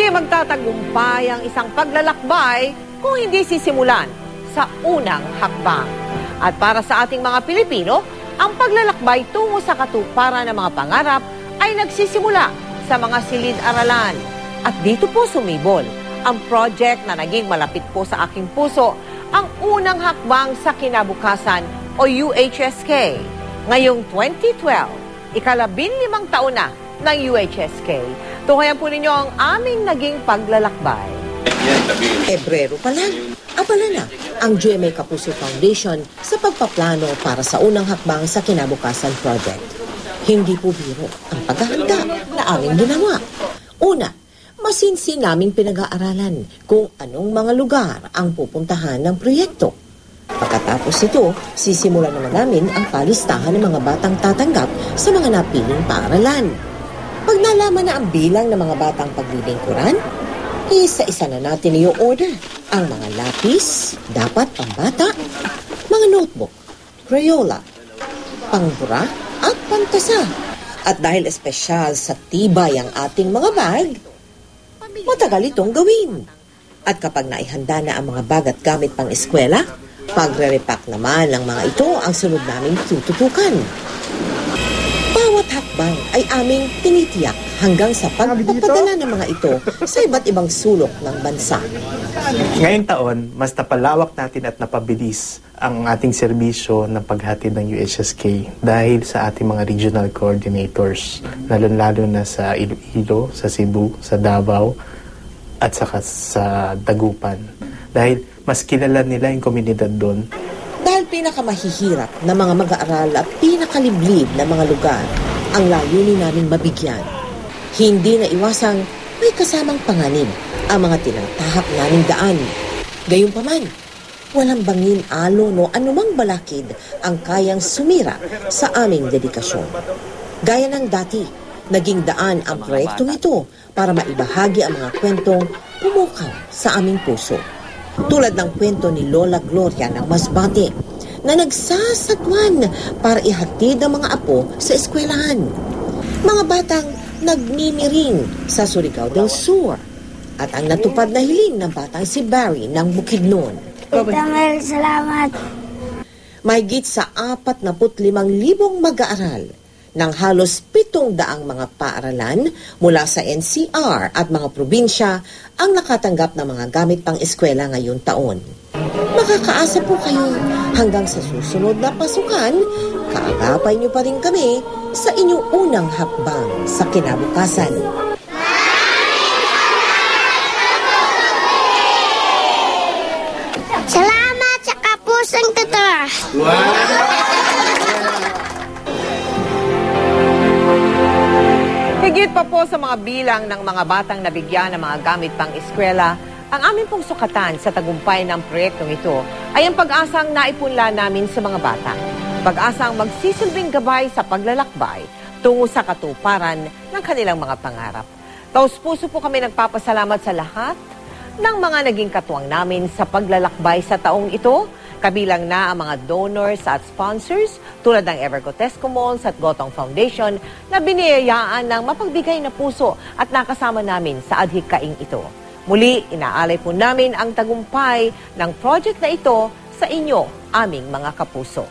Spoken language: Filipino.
Hindi magtatagumpay ang isang paglalakbay kung hindi sisimulan sa unang hakbang. At para sa ating mga Pilipino, ang paglalakbay tungo sa katuparan ng mga pangarap ay nagsisimula sa mga silid-aralan. At dito po sumibol ang project na naging malapit po sa aking puso, ang unang hakbang sa kinabukasan o UHSK. Ngayong 2012, ika-15 taon na ng UHSK. Tuhayan po ninyo ang aming naging paglalakbay. Pebrero pa lang, abala na ang GMA Kapuso Foundation sa pagpaplano para sa unang hakbang sa Kinabukasan Project. Hindi po biro ang paghahanda na aming ginawa. Una, masinsin naming pinag-aaralan kung anong mga lugar ang pupuntahan ng proyekto. Pagkatapos ito, sisimulan naman namin ang palistahan ng mga batang tatanggap sa mga napiling paaralan. Pag nalaman na ang bilang ng mga batang paglilingkuran, isa-isa na natin i-order ang mga lapis, dapat pambata, mga notebook, Crayola, pangbura at pantasa. At dahil espesyal sa tibay ang ating mga bag, matagal itong gawin. At kapag naihanda na ang mga bag at gamit pang eskwela, pagre-repack naman ng mga ito ang sunod naming tututukan. Bawat hakbang ay aming tinitiyak hanggang sa pagpapadala ng mga ito sa iba't ibang sulok ng bansa. Ngayong taon, mas napalawak natin at napabilis ang ating serbisyo ng paghatid ng UHSK dahil sa ating mga regional coordinators, lalo na sa Iloilo, sa Cebu, sa Davao, at saka sa Dagupan. Dahil mas kilala nila yung komunidad doon. Dahil pinakamahihirap na mga mag-aaral at pinakaliblib na mga lugar ang layunin naming mabigyan. Hindi na iwasang may kasamang panganib ang mga tinatahak naming daan. Gayunpaman, walang bangin, alon o anumang balakid ang kayang sumira sa aming dedikasyon. Gaya ng dati, naging daan ang proyektong ito para maibahagi ang mga kwentong pumukaw sa aming puso. Tulad ng kwento ni Lola Gloria ng Masbate na nagsasatwan para ihatid ang mga apo sa eskwelahan. Mga batang nagmimiring sa Surigao del Sur at ang natupad na hiling ng batang si Barry ng Bukidnon. Tita Mel, salamat. Mahigit sa 45,000 mag-aaral ng halos 700 mga paaralan mula sa NCR at mga probinsya ang nakatanggap ng mga gamit pang eskwela ngayong taon. Makakaasa po kayo hanggang sa susunod na pasukan, kaagapay niyo pa rin kami sa inyong unang hakbang sa kinabukasan. Salamat sa kapusang tutor. Higit pa po sa mga bilang ng mga batang nabigyan ng mga gamit pang eskwela, ang aming pong sukatan sa tagumpay ng proyektong ito ay ang pag-asang naipunla namin sa mga bata. Pag-asang magsisilbing gabay sa paglalakbay tungo sa katuparan ng kanilang mga pangarap. Taos-puso po kami nagpapasalamat sa lahat ng mga naging katuwang namin sa paglalakbay sa taong ito, kabilang na ang mga donors at sponsors tulad ng Evergo Tesco Malls at Gotong Foundation na biniyayaan ng mapagbigay na puso at nakasama namin sa adhikaing ito. Muli, inaalay po namin ang tagumpay ng project na ito sa inyo, aming mga kapuso.